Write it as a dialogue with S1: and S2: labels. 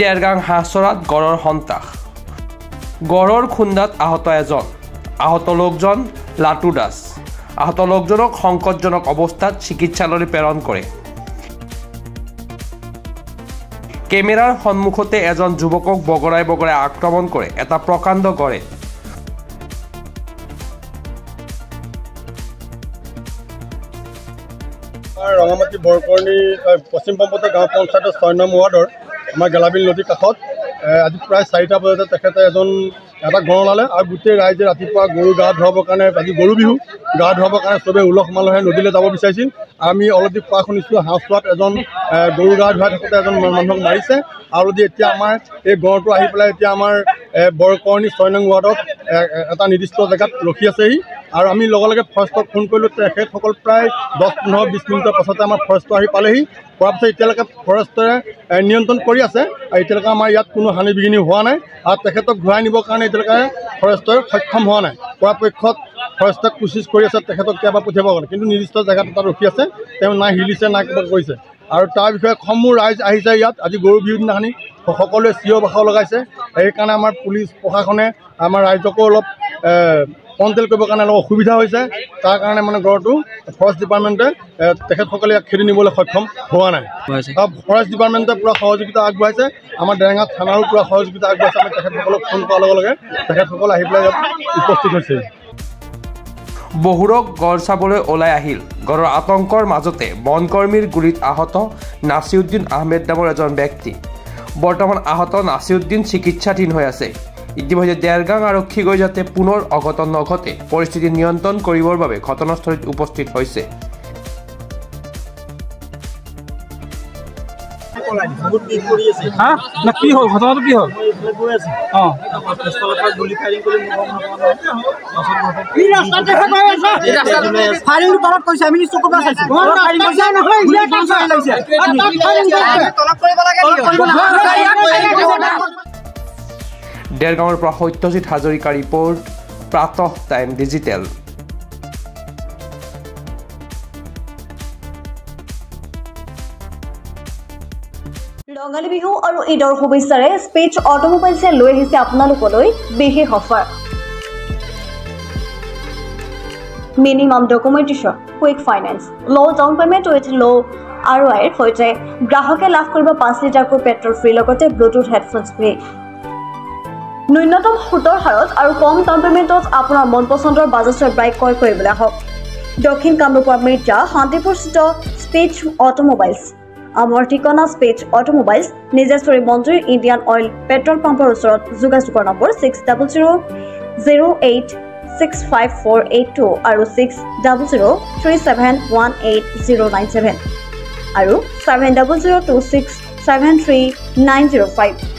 S1: দেৰগাং হাঁহচৰাত গড়ৰ সন্ত্ৰাস গড়ৰ খুন্দাত আহত এজন আহত লোকজন লাটু দাস আহত লোকজনক সংকটজনক অৱস্থাত চিকিৎসালয়লৈ প্ৰেৰণ কৰে কেমেৰাৰ সন্মুখতে এজন যুৱকক বগৰাই বগৰাই আক্ৰমণ কৰে এটা প্ৰকাণ্ড গড়ে
S2: ৰঙামাটি বৰকৰ্ণী পশ্চিম পম্পতা গাঁও পঞ্চায়তৰ 6 নং ৱাৰ্ডৰ আমাৰ গেলাবিল নদীৰ কাষত আজি প্ৰায় 4টা বজাতে তেখেতে এটা গড় ওলালে আৰু গোটেই ৰাইজে ৰাতিপুৱা গৰু গা ধুৱাবৰ কাৰণে আজি গৰু বিহু গা ধুৱাবৰ কাৰণে চবে উলহ মালহে নদীলৈ যাব বিচাৰিছিল আমি অলৰেডি কোৱা শুনিছোঁ হাঁহচোৱাত এজন গৰু গা ধুৱাই থাকোঁতে এজন মানুহক মাৰিছে আৰু এতিয়া আমাৰ এই গড়টো আহি পেলাই এতিয়া আমাৰ বৰকৰ্ণী 6 নং ৱাৰ্ডত এটা নিৰ্দিষ্ট জেগাত ৰখি আছেহি আৰু আমি লগে লগে ফৰেষ্টক ফোন কৰিলোঁ তেখেতসকল প্ৰায় 10-15-20 মিনিটৰ পাছতে আমাৰ ফৰেষ্ট আহি পালেহি পোৱাৰ পিছত এতিয়ালৈকে ফৰেষ্টৰে নিয়ন্ত্ৰণ কৰি আছে আৰু এতিয়ালৈকে আমাৰ ইয়াত কোনো হানি বিঘিনি হোৱা নাই আৰু তেখেতক ঘূৰাই নিবৰ কাৰণে এতিয়ালৈকে ফৰেষ্টৰে সক্ষম হোৱা নাই পৰাপক্ষত ফৰেষ্টক কোচিছ কৰি আছে তেখেতক কেতিয়াবা পঠিয়াব কাৰণে কিন্তু নিৰ্দিষ্ট জেগাত এটা ৰখি আছে তেওঁ নাই হিলিছে নাই কিবা কৰিছে আৰু তাৰ বিষয়ে সমূহ ৰাইজ আহিছে ইয়াত আজি গৰু বিহুৰ দিনাখনি সকলোৱে চিঞৰ বাখৰ লগাইছে সেইকাৰণে আমাৰ পুলিচ প্ৰশাসনে আমাৰ ৰাইজকো অলপ কণ্ট্ৰল কৰিবৰ কাৰণে অলপ অসুবিধা হৈছে তাৰ কাৰণে মানে গড়টো ফৰেষ্ট ডিপাৰ্টমেণ্টে তেখেতসকলে ইয়াক খেদি নিবলৈ সক্ষম হোৱা নাই ফৰেষ্ট ডিপাৰ্টমেণ্টে পূৰা সহযোগিতা আগবঢ়াইছে আমাৰ দেৰেঙা থানাৰো পূৰা সহযোগিতা আগবঢ়াইছে আমি তেখেতসকলক ফোন কৰাৰ লগে লগে তেখেতসকল আহি পেলাই ইয়াত উপস্থিত হৈছে
S1: বহুৰক গড় চাবলৈ ওলাই আহিল গড়ৰ আতংকৰ মাজতে বনকৰ্মীৰ গুলীত আহত নাছিউদ্দিন আহমেদ নামৰ এজন ব্যক্তি বৰ্তমান আহত নাছিউদ্দিন চিকিৎসাধীন হৈ আছে ইতিমধ্যে দেৰগাং আৰক্ষীগৈ যাতে পুনৰ অঘটন নঘটে পৰিস্থিতি নিয়ন্ত্ৰণ কৰিবৰ বাবে ঘটনাস্থলীত উপস্থিত হৈছে
S3: কি হ'ল ঘটনাটো কি হ'ল
S1: দেৰগাঁৱৰ পৰা Satyajit Hazarika report Pratah Time Digital
S4: Rongali Bihu আৰু ঈদৰ শুভেচ্ছাৰে স্পেচ অটোমোবাইলছে লৈ আহিছে আপোনালোকলৈ বিশেষ offer minimum documentation quick finance low' down payment with low' ROIৰ সৈতে গ্ৰাহকে লাভ কৰিব 5 লিটাৰকৈ পেট্ৰল ফ্ৰী লগতে ব্লুটুথ হেডফোনছ ফ্ৰী ন্যূনতম সুতৰ হাৰত আৰু কম ডাউন পেমেণ্টত আপোনাৰ মন পচন্দৰ বাজাজৰ বাইক ক্ৰয় কৰিবলৈ আহক দক্ষিণ কামৰূপৰ মিৰ্জা শান্তিপুৰস্থিত স্পেচ অটোমোবাইলছ আমাৰ ঠিকনা স্পেচ অটোমোবাইলছ নিজেশ্বৰী মন্দিৰ ইণ্ডিয়ান অইল পেট্ৰল পাম্পৰ ওচৰত যোগাযোগৰ নম্বৰ 6008654882 আৰু 6003718097 আৰু 7002673905